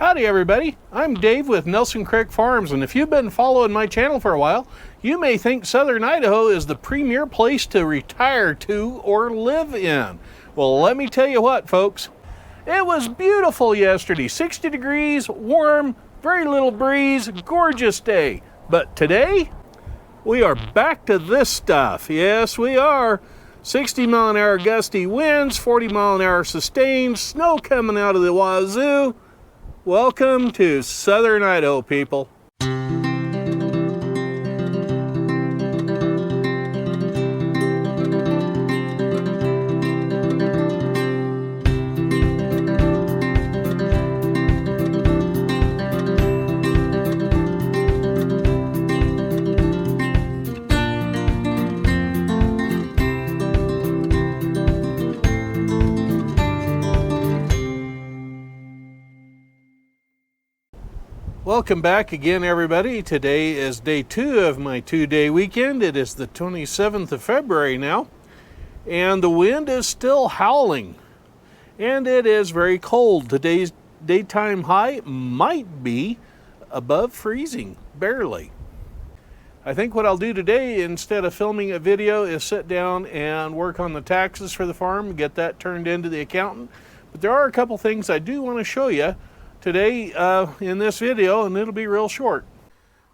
Howdy everybody, I'm Dave with Nelson Creek Farms, and if you've been following my channel for a while, you may think Southern Idaho is the premier place to retire to or live in. Well, let me tell you what, folks. It was beautiful yesterday, 60 degrees, warm, very little breeze, gorgeous day. But today, we are back to this stuff. Yes, we are. 60 mile an hour gusty winds, 40 mile an hour sustained, snow coming out of the wazoo. Welcome to Southern Idaho, people. Welcome back again, everybody. Today is day 2 of my 2-day weekend. It is the 27th of February now, and the wind is still howling, and it is very cold. Today's daytime high might be above freezing, barely. I think what I'll do today, instead of filming a video, is sit down and work on the taxes for the farm, get that turned into the accountant. But there are a couple things I do want to show you today in this video, and it'll be real short.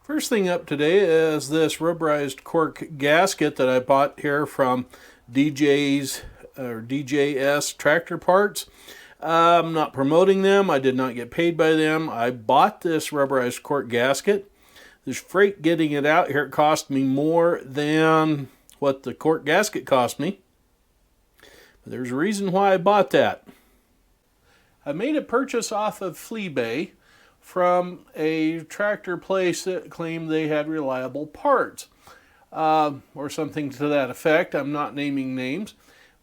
First thing up today is this rubberized cork gasket that I bought here from DJ's or DJS Tractor Parts. I'm not promoting them. I did not get paid by them. I bought this rubberized cork gasket. This freight getting it out here cost me more than what the cork gasket cost me. But there's a reason why I bought that. I made a purchase off of Fleabay from a tractor place that claimed they had reliable parts, or something to that effect. I'm not naming names,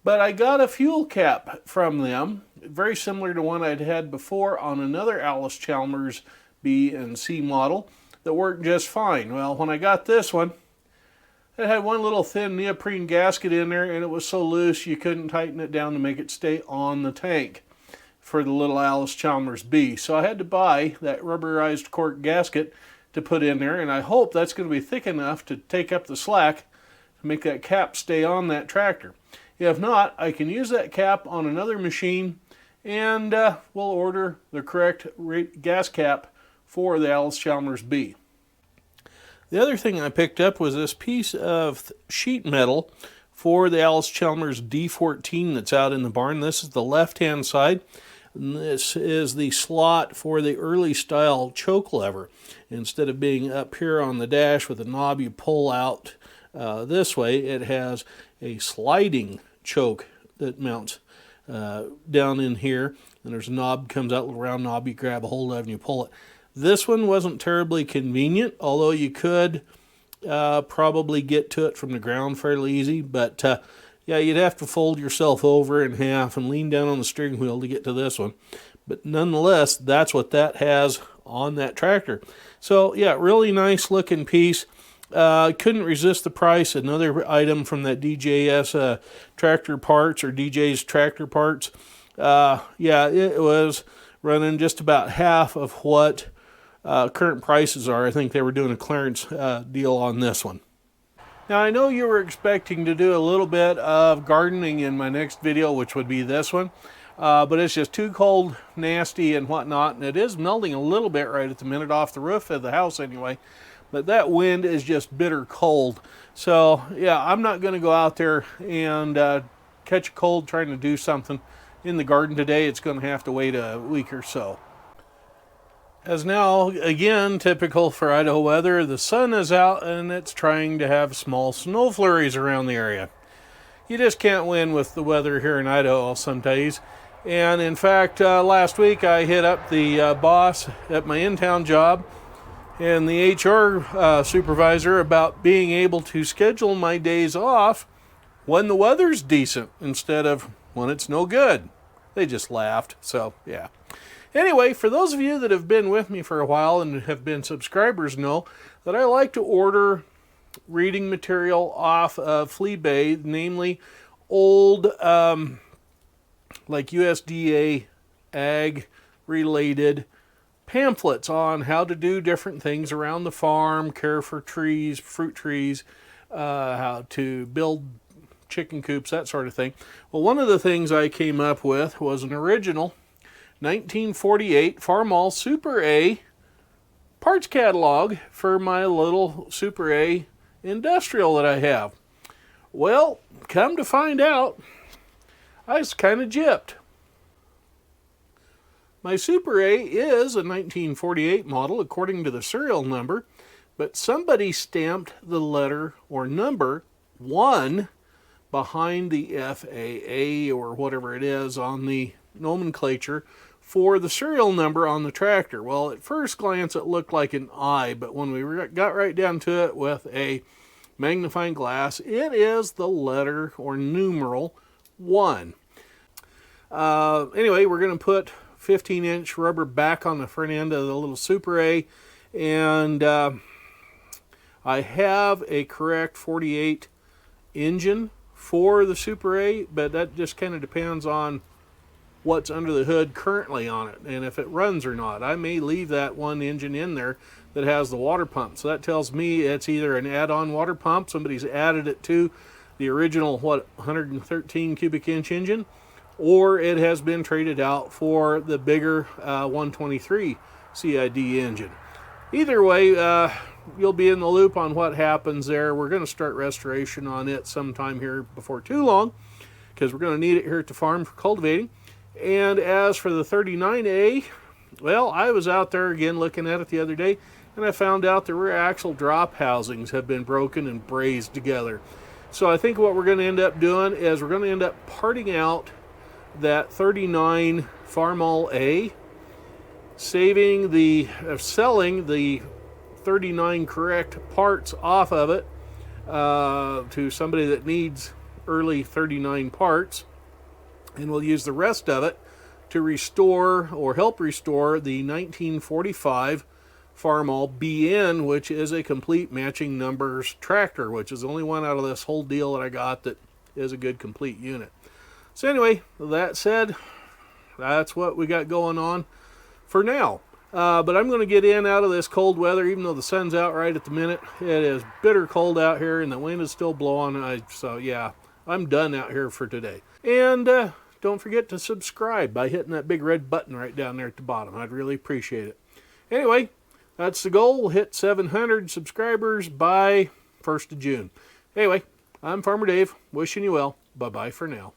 but I got a fuel cap from them, very similar to one I'd had before on another Alice Chalmers B and C model that worked just fine. Well, when I got this one, it had one little thin neoprene gasket in there, and it was so loose you couldn't tighten it down to make it stay on the tank for the little Alice Chalmers B. So I had to buy that rubberized cork gasket to put in there, and I hope that's going to be thick enough to take up the slack to make that cap stay on that tractor. If not, I can use that cap on another machine, and we'll order the correct gas cap for the Alice Chalmers B. The other thing I picked up was this piece of sheet metal for the Alice Chalmers D14 that's out in the barn. This is the left-hand side. This is the slot for the early style choke lever. Instead of being up here on the dash with a knob you pull out this way, it has a sliding choke that mounts down in here, and there's a knob, comes out, a little round knob you grab a hold of and you pull it. This one wasn't terribly convenient, although you could probably get to it from the ground fairly easy, but yeah, you'd have to fold yourself over in half and lean down on the steering wheel to get to this one. But nonetheless, that's what that has on that tractor. So yeah, really nice looking piece. Couldn't resist the price. Another item from that DJS Tractor Parts, or DJ's Tractor Parts. Yeah, it was running just about half of what current prices are. I think they were doing a clearance deal on this one. Now, I know you were expecting to do a little bit of gardening in my next video, which would be this one, but it's just too cold, nasty, and whatnot, and it is melting a little bit right at the minute off the roof of the house anyway, but that wind is just bitter cold. So, yeah, I'm not going to go out there and catch a cold trying to do something in the garden today. It's going to have to wait a week or so. As now, again, typical for Idaho weather, the sun is out and it's trying to have small snow flurries around the area. You just can't win with the weather here in Idaho some days. And in fact, last week I hit up the boss at my in-town job and the HR supervisor about being able to schedule my days off when the weather's decent instead of when it's no good. They just laughed, so yeah. Anyway, for those of you that have been with me for a while and have been subscribers know that I like to order reading material off of Fleabay, namely old like USDA ag related pamphlets on how to do different things around the farm, care for trees, fruit trees, how to build chicken coops, that sort of thing. Well, one of the things I came up with was an original 1948 Farmall Super A parts catalog for my little Super A industrial that I have. Well, come to find out, I was kind of gypped. My Super A is a 1948 model according to the serial number, but somebody stamped the letter or number 1 behind the FAA or whatever it is on the nomenclature for the serial number on the tractor. Well, at first glance it looked like an I, but when we got right down to it with a magnifying glass, it is the letter or numeral 1. Anyway, we're going to put 15-inch rubber back on the front end of the little Super A, and I have a correct 48 engine for the Super A, but that just kind of depends on what's under the hood currently on it and if it runs or not. I may leave that one engine in there that has the water pump, so that tells me it's either an add-on water pump, somebody's added it to the original 113 cubic inch engine, or it has been traded out for the bigger 123 CID engine. Either way, you'll be in the loop on what happens there. We're going to start restoration on it sometime here before too long, because we're going to need it here at the farm for cultivating. And as for the 39A, well, I was out there again looking at it the other day, and I found out the rear axle drop housings have been broken and brazed together. So I think what we're going to end up doing is we're going to end up parting out that 39 Farmall A, selling the 39 correct parts off of it to somebody that needs early 39 parts, and we'll use the rest of it to restore or help restore the 1945 Farmall BN, which is a complete matching numbers tractor, which is the only one out of this whole deal that I got that is a good complete unit. So anyway, that said, that's what we got going on for now. But I'm going to get in out of this cold weather, even though the sun's out right at the minute. It is bitter cold out here, and the wind is still blowing. So yeah, I'm done out here for today. And don't forget to subscribe by hitting that big red button right down there at the bottom. I'd really appreciate it. Anyway, that's the goal. We'll hit 700 subscribers by 1st of June. Anyway, I'm Farmer Dave, wishing you well. Bye-bye for now.